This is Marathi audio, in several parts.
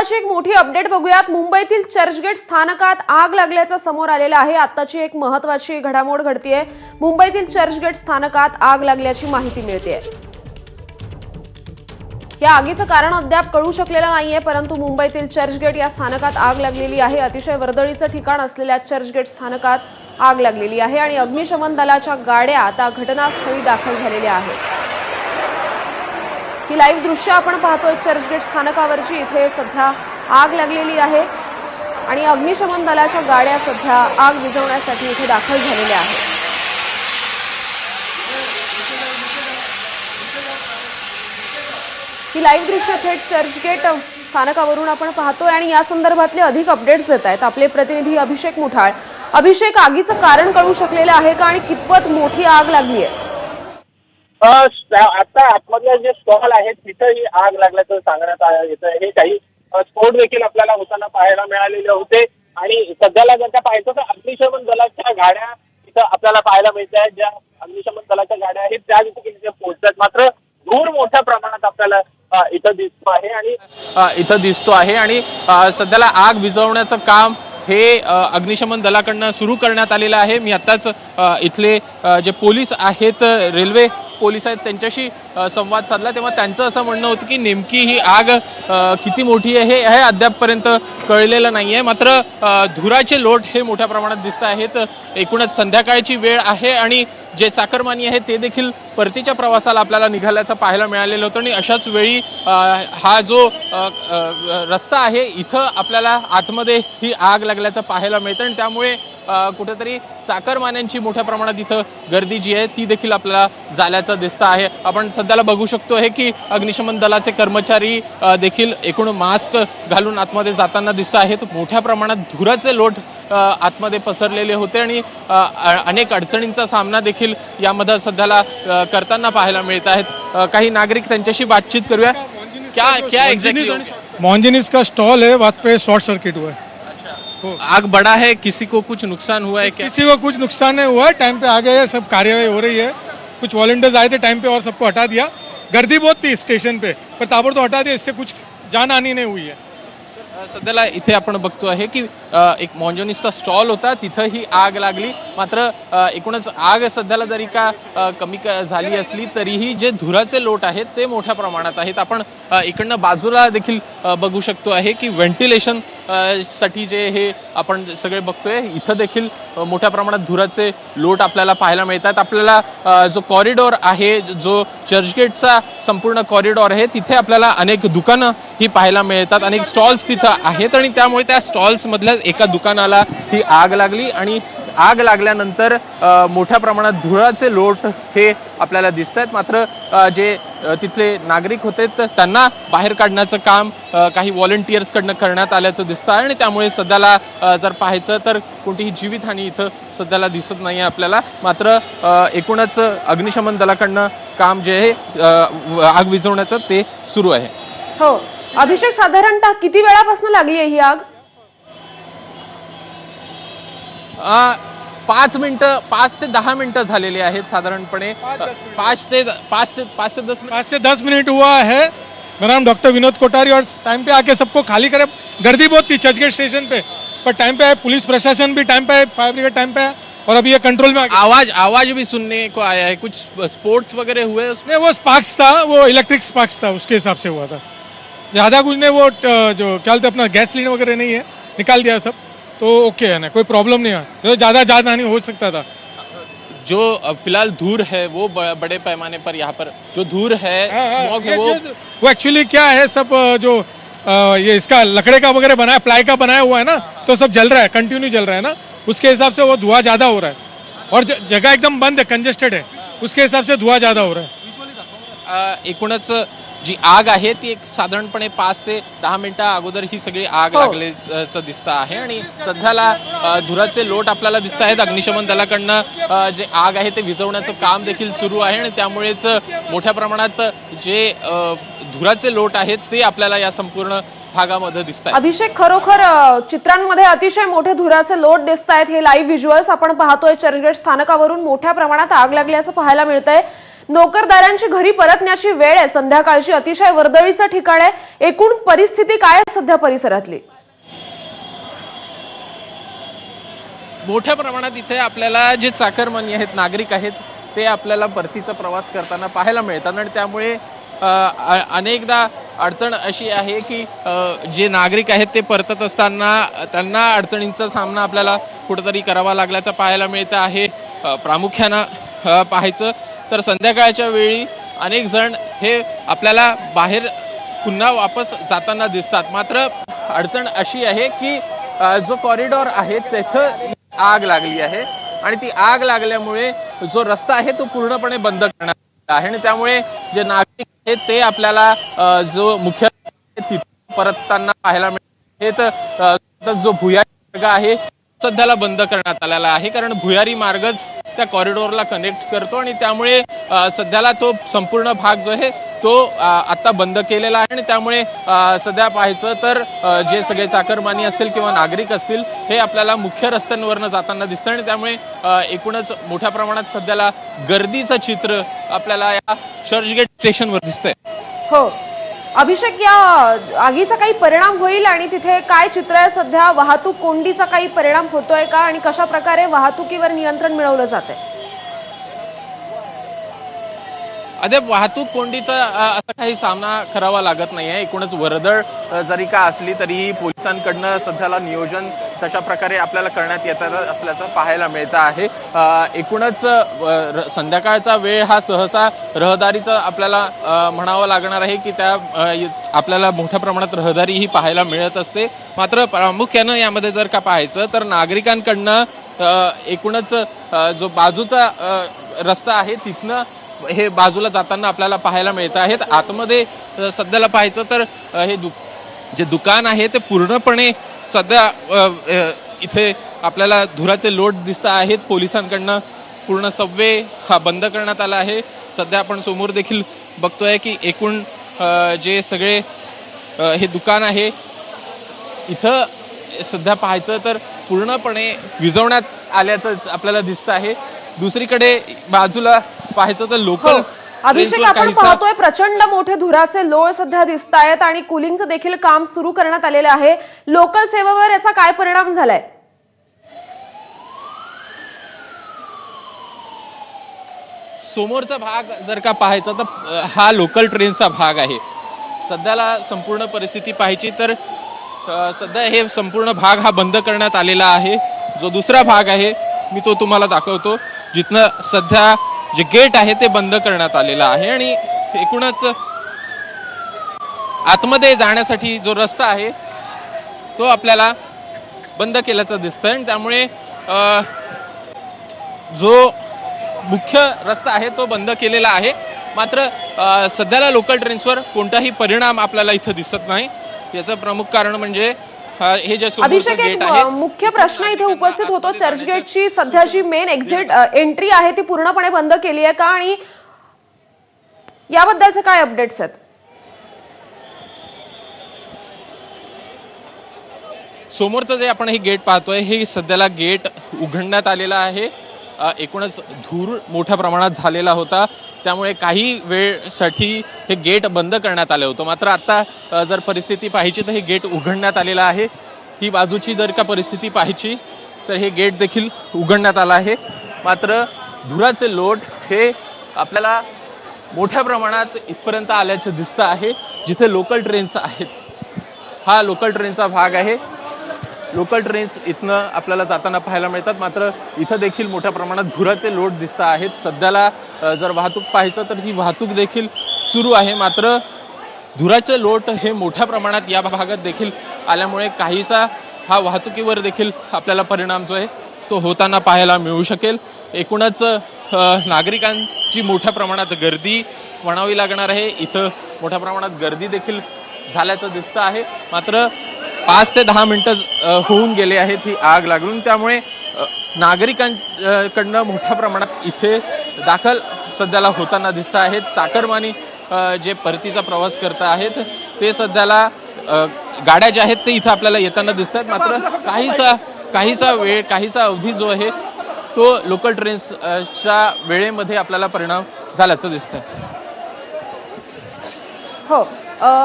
आताची एक मोठी अपडेट बघूयात। मुंबईतील चर्चगेट स्थानकात आग लागल्याचं समोर आलेलं आहे। आताची एक महत्त्वाची घडामोड घडतीये। मुंबईतील चर्चगेट स्थानकात आग लागल्याची माहिती मिळतेय। या आगीचं कारण अद्याप कळू शकलेलं नाहीये, परंतु मुंबईतील चर्चगेट या स्थानकात आग लागलेली आहे। अतिशय वर्दळीचं ठिकाण असलेल्या चर्चगेट स्थानकात आग लागलेली आहे आणि अग्निशमन दलाच्या गाड्या आता घटनास्थळी दाखल झालेल्या आहेत। ही लाईव्ह दृश्य आपण पाहतोय चर्चगेट स्थानकावरची। इथे सध्या आग लागलेली आहे आणि अग्निशमन दलाच्या गाड्या सध्या आग विझवण्यासाठी इथे दाखल झालेल्या आहेत। ही लाईव्ह दृश्य थेट चर्चगेट स्थानकावरून आपण पाहतोय आणि या संदर्भातले अधिक अपडेट्स देत आहेत आपले प्रतिनिधी अभिषेक मुठाळ। अभिषेक, आगीचं कारण कळू शकलेलं आहे का आणि कितपत मोठी आग लागली आहे? आता आतमधल्या जे स्टॉल आहेत तिथंही आग लागल्याचं सांगण्यात येतं। हे काही स्फोट देखील आपल्याला होताना पाहायला मिळालेले होते आणि सध्याला जर का पाहायचं तर अग्निशमन दलाच्या गाड्या इथं आपल्याला पाहायला मिळत आहेत। ज्या अग्निशमन दलाच्या गाड्या आहेत त्या देखील इथे पोहोचतात, मात्र धूर मोठ्या प्रमाणात आपल्याला इथं दिसतो आहे आणि सध्याला आग विझवण्याचं काम हे अग्निशमन दलाकडनं सुरू करण्यात आलेलं आहे। मी आताच इथले जे पोलीस आहेत, रेल्वे पोलीस आहेत, त्यांच्याशी संवाद साधला तेव्हा त्यांचं असं म्हणणं होतं की नेमकी ही आग किती मोठी आहे हे अद्यापपर्यंत कळलेलं नाहीये, मात्र धुराचे लोट हे मोठ्या प्रमाणात दिसत आहेत। एकूणच संध्याकाळची वेळ आहे आणि जे चाकरमानी आहेत ते देखील परतीच्या प्रवासाला आपल्याला निघाल्याचं पाहायला मिळालेलं होतं आणि अशाच वेळी हा जो रस्ता आहे इथं आपल्याला आतमध्ये ही आग लागल्याचं पाहायला मिळतं आणि त्यामुळे कुठेतरी चाकरमान्यांची मोठ्या प्रमाणात इथं गर्दी जी आहे ती देखील आपल्याला झाल्याचं दिसतं आहे। आपण सध्याला बघू शकतो आहे की अग्निशमन दलाचे कर्मचारी देखील एकूण मास्क घालून आतमध्ये जाताना दिसत आहेत। मोठ्या प्रमाणात धुराचे लोट आतमध्ये पसरलेले होते आणि अनेक अडचणींचा सामना देखील यामध्ये सध्याला करताना पाहायला मिळत आहेत। काही नागरिक त्यांच्याशी बातचीत करूया। क्या एग्जैक्टली मोहनजनीस का स्टॉल है, वहाँ पे शॉर्ट सर्किट हुआ है। आग बढ़ा है, किसी को कुछ नुकसान हुआ है क्या? किसी को कुछ नुकसान नहीं हुआ है, टाइम पे आ गए हैं, सब कार्यवाही हो रही है। कुछ वॉलंटियर्स आए थे टाइम पे और सबको हटा दिया। गर्दी बहुत थी स्टेशन पे, पर ताबड़तोड़ हटा दिया, इससे कुछ जान हानि नहीं हुई है। सध्याला इथे आपण बघतो आहे की एक मोहनजनीसचा स्टॉल होता, तिथं ही आग लागली, मात्र एकूणच आग सध्याला जरी का कमी झाली असली तरीही जे धुराचे लोट आहेत ते मोठ्या प्रमाणात आहेत। आपण इकडनं बाजूला देखील बघू शकतो आहे की व्हेंटिलेशन साठी जे हे आपण सगळे बघतोय इथं देखील मोठ्या प्रमाणात धुराचे लोट आपल्याला पाहायला मिळतात। आपल्याला जो कॉरिडॉर आहे, जो चर्चगेटचा संपूर्ण कॉरिडॉर आहे, तिथे आपल्याला अनेक दुकानं ही पाहायला मिळतात, अनेक स्टॉल्स तिथं आहेत आणि त्यामुळे त्या स्टॉल्स मधल्या एका दुकानाला ही आग लागली आणि आग लागल्यानंतर मोठ्या प्रमाणात धुराचे लोट हे आपल्याला दिसत आहेत। मात्र जे तिथले नागरिक होते त्यांना बाहेर काढण्याचं काम काही व्हॉलंटियर्स कडनं करण्यात आल्याचं दिसतं आहे आणि त्यामुळे सध्याला जर पाहायचं तर कोणतीही जीवितहानी इथं सध्याला दिसत नाही आपल्याला। मात्र एकूणच अग्निशमन दलाकडनं काम जे आहे आग विझवण्याचं ते सुरू आहे। हो अभिषेक, साधारणतः किती वेळापासून लागली आहे ही आग? 5 ते 10 मिनिटं झालेली आहेत साधारणपणे। 5 से 10 मिनट हुआ है। मेरा नाम डॉक्टर विनोद कोठारी और टाइम पे आके सबको खाली करे। गर्दी बहुत थी चर्चगेट स्टेशन पे, पर टाइम पे आए, पुलिस प्रशासन भी टाइम पे आए, फायर ब्रिगेड टाइम पे आए और अभी ये कंट्रोल में आ गया। आवाज भी सुनने को आया है, कुछ स्पोर्ट्स वगैरह हुए उसमें? वो स्पार्क्स था, वो इलेक्ट्रिक स्पार्क्स था, उसके हिसाब से हुआ था। ज्यादा कुछ नहीं, वो जो क्या बोलते अपना गैस सिलेंडर वगैरह नहीं है, निकाल दिया सब, तो ओके है ना, कोई प्रॉब्लम नहीं है। तो ज्यादा जान हानि हो सकता था। जो फिलहाल धूर है वो बड़े पैमाने पर यहाँ पर जो धूर है, स्मॉग है, वो एक्चुअली क्या है, सब जो ये इसका लकड़े का वगैरह बनाया, प्लाई का बनाया हुआ है ना, तो सब जल रहा है, कंटिन्यू जल रहा है ना, उसके हिसाब से वो धुआं ज्यादा हो रहा है और जगह एकदम बंद है, कंजेस्टेड है, उसके हिसाब से धुआं ज्यादा हो रहा है। एकूणच जी आग आहे ती एक साधारणपणे 5 ते 10 मिनिटं अगोदर ही सगळी आग लागल्याचं दिसतं आहे आणि सध्याला धुराचे लोट आपल्याला दिसत आहेत। अग्निशमन दलाकडनं जे आग आहे ते विझवण्याचं काम देखील सुरू आहे आणि त्यामुळेच मोठ्या प्रमाणात जे धुराचे लोट आहेत ते आपल्याला या संपूर्ण भागामध्ये दिसत आहेत। अभिषेक, खरोखर चित्रांमध्ये अतिशय मोठे धुराचे लोट दिसत आहेत। हे लाईव्ह व्हिज्युअल्स आपण पाहतोय चर्चगेट स्थानकावरून मोठ्या प्रमाणात आग लागल्याचं पाहायला मिळतंय। नोकरदारांची घरी परतण्याची वेळ आहे, संध्याकाळची अतिशय वर्दळीचं ठिकाण आहे. एकूण परिस्थिती काय आहे सध्या परिसरातली? मोठ्या प्रमाणात इथे आपल्याला जे चाकरमानी आहेत, नागरिक आहेत, ते आपल्याला परतीचा प्रवास करताना पाहायला मिळतात आणि त्यामुळे अनेकदा अडचण अशी आहे की जे नागरिक आहेत ते परतत असताना त्यांना अडचणींचा सामना आपल्याला कुठेतरी करावा लागल्याचं पाहायला मिळतं आहे. प्रामुख्यानं पाहायचं तर संध्याकाळच्या वेळी अनेक जण हे आपल्याला बाहेर पुन्हा वापस जाताना दिसतात. मात्र अडचण अशी आहे की जो कॉरिडॉर आहे तिथं आग लागली आहे आणि ती आग लागल्यामुळे जो रस्ता आहे तो पूर्णपणे बंद करण्यात आला आहे आणि त्यामुळे जे नागरिक आहेत ते आपल्याला जो मुख्य तिथे परतताना पाहायला मिळते. जो भुयारी मार्ग आहे सध्याला बंद करण्यात आलेला आहे, कारण भुयारी मार्गच त्या कॉरिडॉरला कनेक्ट करतो आणि त्यामुळे सध्याला तो संपूर्ण भाग जो आहे तो आता बंद केलेला आहे आणि त्यामुळे सध्या पाहायचं तर जे सगळे चाकरमानी असतील किंवा नागरिक असतील हे आपल्याला मुख्य रस्त्यांवरनं जाताना दिसतं आणि त्यामुळे एकूणच मोठ्या प्रमाणात सध्याला गर्दीचं चित्र आपल्याला या चर्चगेट स्टेशनवर दिसतंय. हो अभिषेक, या आगीचा काही परिणाम होईल आणि तिथे काय चित्र आहे सध्या? वाहतूक कोंडीचा काही परिणाम होतोय का आणि कशा प्रकारे वाहतुकीवर नियंत्रण मिळवलं जातंय? अद्याप वाहतूक कोंडीचा असा काही सामना करावा लागत नाहीये. एकूणच वर्दळ जरी का असली तरीही पोलिसांकडनं सध्याला नियोजन तशा प्रकारे आपल्याला करण्यात येत असल्याचं पाहायला मिळतं आहे. एकूणच संध्याकाळचा वेळ हा सहसा रहदारीचा आपल्याला म्हणावं लागणार आहे की त्या आपल्याला मोठ्या प्रमाणात रहदारी ही पाहायला मिळत असते. मात्र प्रामुख्यानं यामध्ये जर का पाहायचं तर नागरिकांकडनं एकूणच जो बाजूचा रस्ता आहे तिथनं हे बाजूला जाताना आपल्याला पाहायला मिळत आहेत. आतमध्ये सध्याला पाहायचं तर हे जे दुकान आहे ते पूर्णपणे सध्या इथे आपल्याला धुराचे लोट दिसत आहेत. पोलिसांकडनं पूर्ण सबवे हा बंद करण्यात आला आहे. सध्या आपण समोर देखील बघतोय की एकूण जे सगळे हे दुकान आहे इथं सध्या पाहायचं तर पूर्णपणे विझवण्यात आल्याचं आपल्याला दिसतं आहे. दुसरीकडे बाजूला पाहायचं तर लोकल अभिषेक, आपण पाहतोय प्रचंड मोठे धुराचे लोळ सध्या दिसत आहेत आणि कुलिंगचं देखील काम सुरू करण्यात आलेलं आहे. लोकल सेवेवर याचा काय परिणाम झालाय? समोरचा भाग जर का पाहायचा तर हा लोकल ट्रेनचा भाग आहे. सध्याला संपूर्ण परिस्थिती पाहायची तर सध्या हे संपूर्ण भाग हा बंद करण्यात आलेला आहे. जो दुसरा भाग आहे मी तो तुम्हाला दाखवतो, जिथनं सध्या जे गेट आहे ते बंद करण्यात आलेलं आहे आणि एकूणच आतमध्ये जाण्यासाठी जो रस्ता आहे तो आपल्याला बंद केल्याचं दिसतंय आणि त्यामुळे जो मुख्य रस्ता आहे तो बंद केलेला आहे. मात्र सध्याला लोकल ट्रेन्सवर कोणताही परिणाम आपल्याला इथं दिसत नाही. याचं प्रमुख कारण म्हणजे हे जे अभिषेक, एक मुख्य प्रश्न इथे उपस्थित होतो, चर्चगेटची सध्याची मेन एक्झिट एंट्री आहे ती पूर्णपणे बंद केली आहे का आणि याबद्दलचे काय अपडेट्स आहेत? समोरचं जे आपण हे गेट पाहतोय हे सध्याला गेट उघडण्यात आलेलं आहे. एकूणच धूर मोठ्या प्रमाणात झालेला होता त्यामुळे काही वेळसाठी हे गेट बंद करण्यात आलं होतं. मात्र आता जर परिस्थिती पाहायची तर हे गेट उघडण्यात आलेलं आहे. ही बाजूची जर का परिस्थिती पाहायची तर हे गेट देखील उघडण्यात आलं आहे. मात्र धुराचे लोट हे आपल्याला मोठ्या प्रमाणात इथपर्यंत आल्याचं दिसतं आहे. जिथे लोकल ट्रेन्स आहेत, हा लोकल ट्रेनचा भाग आहे. लोकल ट्रेन्स इथनं आपल्याला जाताना पाहायला मिळतात. मात्र इथं देखील मोठ्या प्रमाणात धुराचे लोट दिसत आहेत. सध्याला जर वाहतूक पाहायचं तर ती वाहतूक देखील सुरू आहे. मात्र धुराचे लोट हे मोठ्या प्रमाणात या भागात देखील आल्यामुळे काहीसा हा वाहतुकीवर देखील आपल्याला परिणाम जो आहे तो होताना पाहायला मिळू शकेल. एकूणच नागरिकांची मोठ्या प्रमाणात गर्दी म्हणावी लागणार आहे. इथं मोठ्या प्रमाणात गर्दी देखील झाल्याचं दिसतं आहे. मात्र 5 ते 10 मिनिटं होऊन गेले आहेत ही आग लागून. त्यामुळे नागरिकांकडनं मोठ्या प्रमाणात इथे दाखल सध्याला होताना दिसत आहेत. चाकरमानी जे परतीचा प्रवास करत आहेत ते सध्याला गाड्या ज्या आहेत ते इथं आपल्याला येताना दिसत आहेत. मात्र काहीसा वेळ, काहीसा अवधी जो आहे तो लोकल ट्रेन्सच्या वेळेमध्ये आपल्याला परिणाम झाल्याचं दिसतंय. हो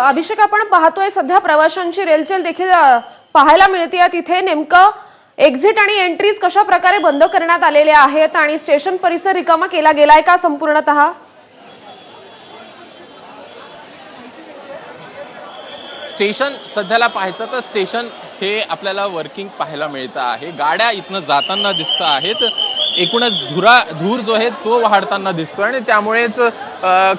अभिषेक, आपण पाहतोय सध्या प्रवाशांची रेलचेल देखील पाहायला मिळते. तिथे नेमकं एक्झिट आणि एंट्रीज कशा प्रकारे बंद करण्यात आलेल्या आहेत आणि स्टेशन परिसर रिकामा केला गेलाय का संपूर्णतः? स्टेशन सध्याला पाहायचं तर स्टेशन हे आपल्याला वर्किंग पाहायला मिळतं आहे. गाड्या इथनं जाताना दिसत आहेत. एकूणच धूर जो आहे तो वाढताना दिसतोय आणि त्यामुळेच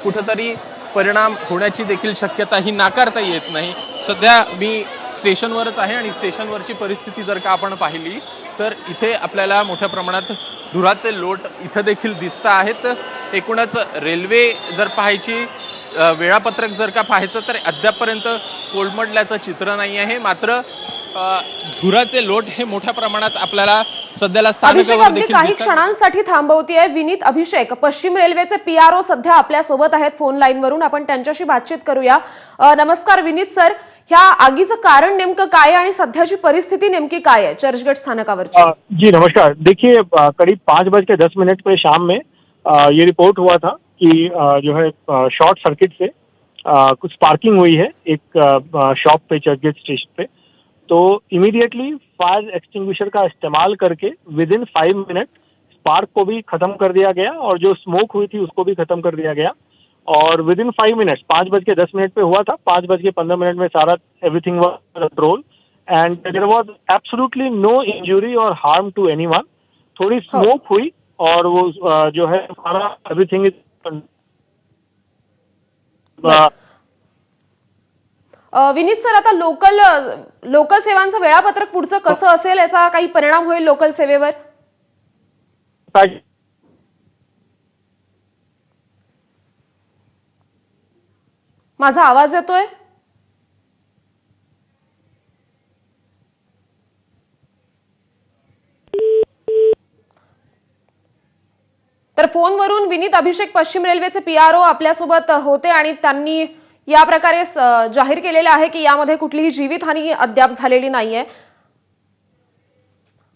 कुठंतरी परिणाम होण्याची देखील शक्यता ही नाकारता येत नाही. सध्या मी स्टेशनवरच आहे आणि स्टेशनवरची परिस्थिती जर का आपण पाहिली तर इथे आपल्याला मोठ्या प्रमाणात धुराचे लोट इथं देखील दिसत आहेत. एकूणच रेल्वे जर पाहायची वेळापत्रक जर का पाहायचं तर अद्यापपर्यंत कोलमडल्याचं चित्र नाही आहे. मात्र धुराचे लोट हे मोठ्या प्रमाणात आपल्याला सध्याला स्थानकावर देखील काही क्षणांसाठी थांबवतीये विनीत अभिषेक. पश्चिम रेल्वेचे पीआरओ सध्या आपल्या सोबत आहेत फोन लाईनवरून. आपण त्यांच्याशी बातचीत करूया. नमस्कार विनीत सर, ह्या आगीचं कारण नेमकं काय आणि सध्याची परिस्थिती नेमकी काय आहे चर्चगेट स्थानकावरची? जी नमस्कार. देखिए करीब 5:10 पे शाम में ये रिपोर्ट हुआ था कि जो है शॉर्ट सर्किट से कुछ स्पार्किंग हुई है एक शॉप पे चर्चगेट स्टेशन पे. तो इमीडिएटली फायर एक्सटिंग्विशर का इस्तेमाल करके विद इन 5 मिनट स्पार्क को भी खत्म कर दिया गया और जो स्मोक हुई थी उसको भी खत्म कर दिया गया. और विद इन 5 मिनट्स 5:10 पे हुआ था. 5:15 में सारा एवरीथिंग वाज कंट्रोल एंड देयर वाज एब्सोल्युटली नो इंजुरी और हार्म टू एनीवन. थोड़ी स्मोक हुई और वो जो है सारा एवरीथिंग इज विनीत सर, आता लोकल सेवांचं वेळापत्रक पुढचं कसं असेल, याचा काही परिणाम होईल लोकल सेवेवर? माझा आवाज येतोय? तर फोनवरून विनीत अभिषेक पश्चिम रेल्वेचे पीआरओ आपल्यासोबत होते आणि त्यांनी या प्रकारे जाहीर केलेलं आहे की यामध्ये कुठलीही जीवितहानी अद्याप झालेली नाहीये.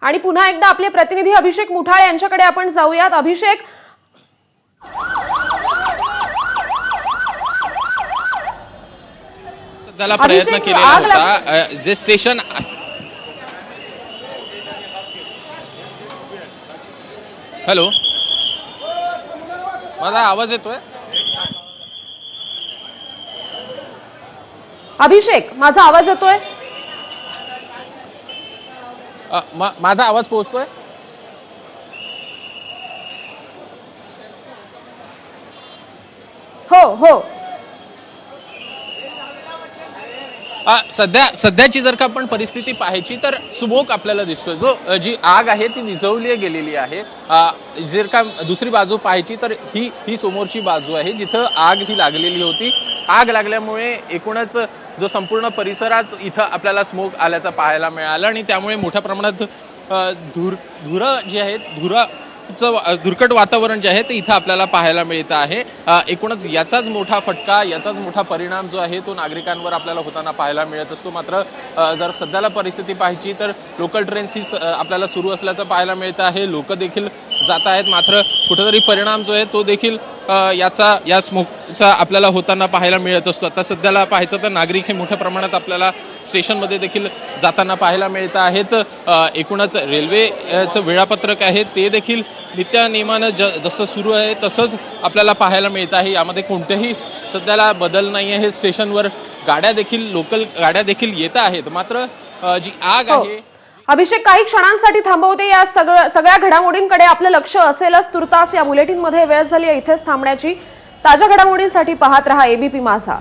आणि पुन्हा एकदा आपले प्रतिनिधी अभिषेक मुठाळे यांच्याकडे आपण जाऊयात. अभिषेक, सध्याला प्रयत्न केलेला होता जे स्टेशन. हॅलो, माझा आवाज येतोय? अभिषेक, माझा आवाज येतोय? माझा आवाज पोहोचतोय? हो हो. सध्याची जर का आपण परिस्थिती पाहायची तर स्मोक आपल्याला दिसतोय. जी आग आहे ती विझवली गेलेली आहे. जर का दुसरी बाजू पाहायची तर ही समोरची बाजू आहे जिथं आग ही लागलेली होती. आग लागल्यामुळे एकूणच जो संपूर्ण परिसरात इथं आपल्याला स्मोक आल्याचं पाहायला मिळालं आणि त्यामुळे मोठ्या प्रमाणात धुर जे आहेत धुरकट वातावरण जे आहे ते इथं आपल्याला पाहायला मिळतं आहे. एकूणच याचाच मोठा फटका, याचाच मोठा परिणाम जो आहे तो नागरिकांवर आपल्याला होताना पाहायला मिळत असतो. मात्र जर सध्याला परिस्थिती पाहायची तर लोकल ट्रेन्स ही आपल्याला सुरू असल्याचं पाहायला मिळतं आहे. लोक देखील जात आहेत. मात्र कुठेतरी परिणाम जो आहे तो देखील या स्मोकचा आपल्याला होताना पाहायला मिळत असतो. आता सध्याला पाहायचं तर नागरिक हे मोठ्या प्रमाणात आपल्याला स्टेशनमध्ये देखील जाताना पाहायला मिळत आहेत. एकूणच रेल्वेचं वेळापत्रक आहे ते देखील नित्यानेमानं जसं सुरू आहे तसंच आपल्याला पाहायला मिळत आहे. यामध्ये कोणतेही सध्याला बदल नाही आहे. स्टेशनवर लोकल गाड्या देखील येत आहेत. मात्र जी आग आहे. अभिषेक, काही क्षणांसाठी थांबवते. या सगळ्या घडामोडींकडे आपलं लक्ष असेलच तुर्तास. या बुलेटिनमध्ये वेळ झाली इथेच थांबण्याची. ताज्या घडामोडींसाठी पाहत रहा एबीपी माझा.